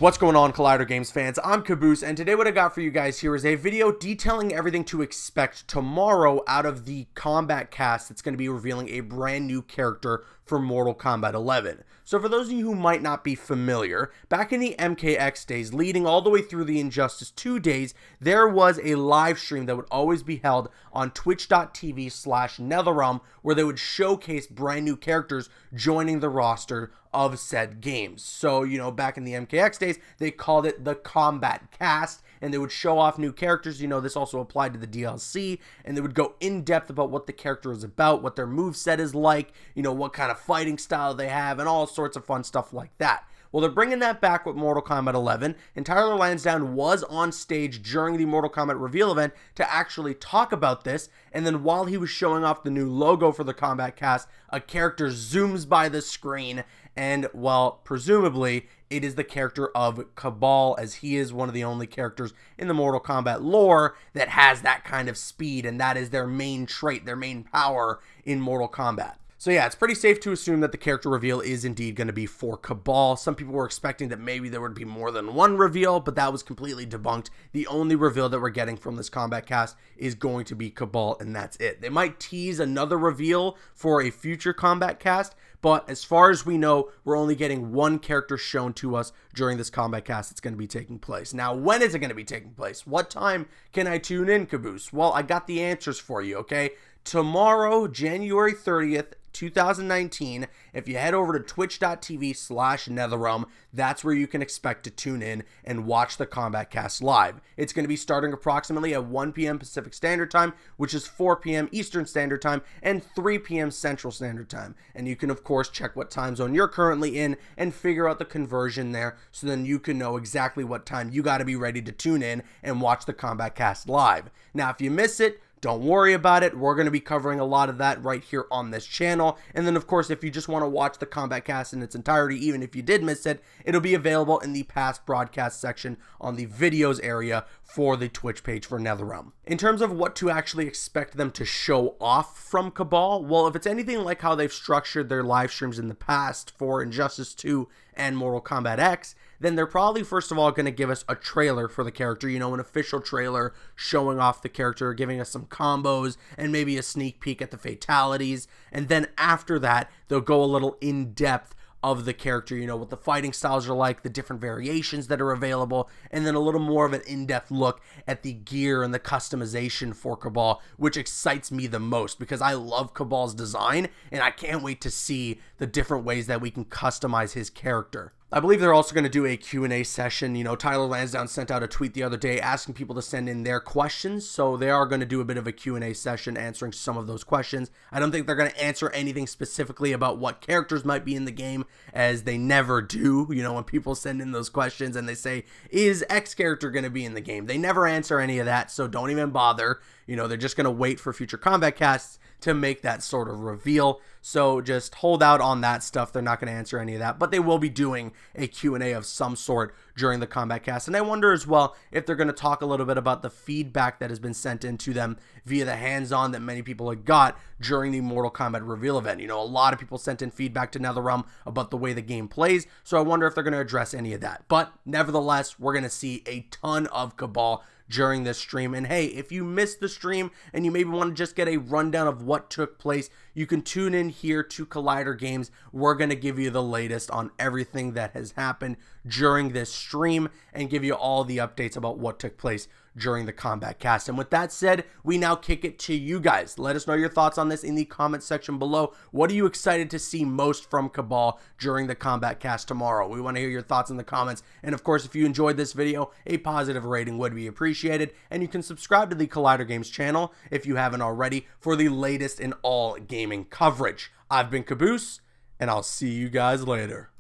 What's going on, Collider Games fans? I'm Caboose, and today what I got for you guys here is a video detailing everything to expect tomorrow out of the Kombat Kast that's going to be revealing a brand new character for Mortal Kombat 11. So for those of you who might not be familiar, back in the MKX days, leading all the way through the Injustice 2 days, there was a live stream that would always be held on twitch.tv/NetherRealm where they would showcase brand new characters joining the roster of said games. So, you know, back in the MKX days, they called it the Kombat Kast, and they would show off new characters. You know, this also applied to the DLC, and they would go in depth about what the character is about, what their moveset is like, you know, what kind of fighting style they have, and all sorts of fun stuff like that. Well, they're bringing that back with Mortal Kombat 11, and Tyler Lansdowne was on stage during the Mortal Kombat reveal event to actually talk about this, and then while he was showing off the new logo for the Kombat Kast, a character zooms by the screen, and, well, presumably, it is the character of Kabal, as he is one of the only characters in the Mortal Kombat lore that has that kind of speed, and that is their main trait, their main power in Mortal Kombat. So yeah, it's pretty safe to assume that the character reveal is indeed going to be for Kabal. Some people were expecting that maybe there would be more than one reveal, but that was completely debunked. The only reveal that we're getting from this Kombat Kast is going to be Kabal, and that's it. They might tease another reveal for a future Kombat Kast, but as far as we know, we're only getting one character shown to us during this Kombat Kast that's going to be taking place. Now, when is it going to be taking place? What time can I tune in, Caboose? Well, I got the answers for you, okay? Tomorrow, January 30th, 2019, if you head over to twitch.tv/NetherRealm, that's where you can expect to tune in and watch the Kombat Kast live. It's going to be starting approximately at 1 p.m. Pacific Standard Time, which is 4 p.m. Eastern Standard Time, and 3 p.m. Central Standard Time. And you can, of course, check what time zone you're currently in and figure out the conversion there, so then you can know exactly what time you got to be ready to tune in and watch the Kombat Kast live. Now, if you miss it, don't worry about it. We're going to be covering a lot of that right here on this channel. And then, of course, if you just want to watch the Kombat Kast in its entirety, even if you did miss it, it'll be available in the past broadcast section on the videos area for the Twitch page for NetherRealm. In terms of what to actually expect them to show off from Kabal, well, if it's anything like how they've structured their live streams in the past for Injustice 2 and Mortal Kombat X, then they're probably first of all going to give us a trailer for the character, you know, an official trailer showing off the character, giving us some combos and maybe a sneak peek at the fatalities. And then after that, they'll go a little in depth of the character, you know, what the fighting styles are like, the different variations that are available, and then a little more of an in-depth look at the gear and the customization for Kabal, which excites me the most because I love Kabal's design and I can't wait to see the different ways that we can customize his character. I believe they're also going to do a Q&A session. You know, Tyler Lansdowne sent out a tweet the other day asking people to send in their questions, so they are going to do a bit of a Q&A session answering some of those questions. I don't think they're going to answer anything specifically about what characters might be in the game, as they never do. You know, when people send in those questions and they say, is X character going to be in the game? They never answer any of that, so don't even bother. You know, they're just going to wait for future Kombat Kasts to make that sort of reveal. So just hold out on that stuff. They're not going to answer any of that, but they will be doing a Q&A of some sort during the Kombat Kast. And I wonder as well if they're going to talk a little bit about the feedback that has been sent in to them via the hands-on that many people have got during the Mortal Kombat reveal event. You know, a lot of people sent in feedback to NetherRealm about the way the game plays, so I wonder if they're going to address any of that. But nevertheless, we're going to see a ton of Kabal during this stream. And hey, if you missed the stream and you maybe want to just get a rundown of what took place, you can tune in here to Collider Games. We're going to give you the latest on everything that has happened during this stream and give you all the updates about what took place during the Kombat Kast. And with that said, we now kick it to you guys. Let us know your thoughts on this in the comment section below. What are you excited to see most from Kabal during the Kombat Kast tomorrow? We want to hear your thoughts in the comments. And of course, if you enjoyed this video, a positive rating would be appreciated. And you can subscribe to the Collider Games channel if you haven't already for the latest in all gaming coverage. I've been Caboose, and I'll see you guys later.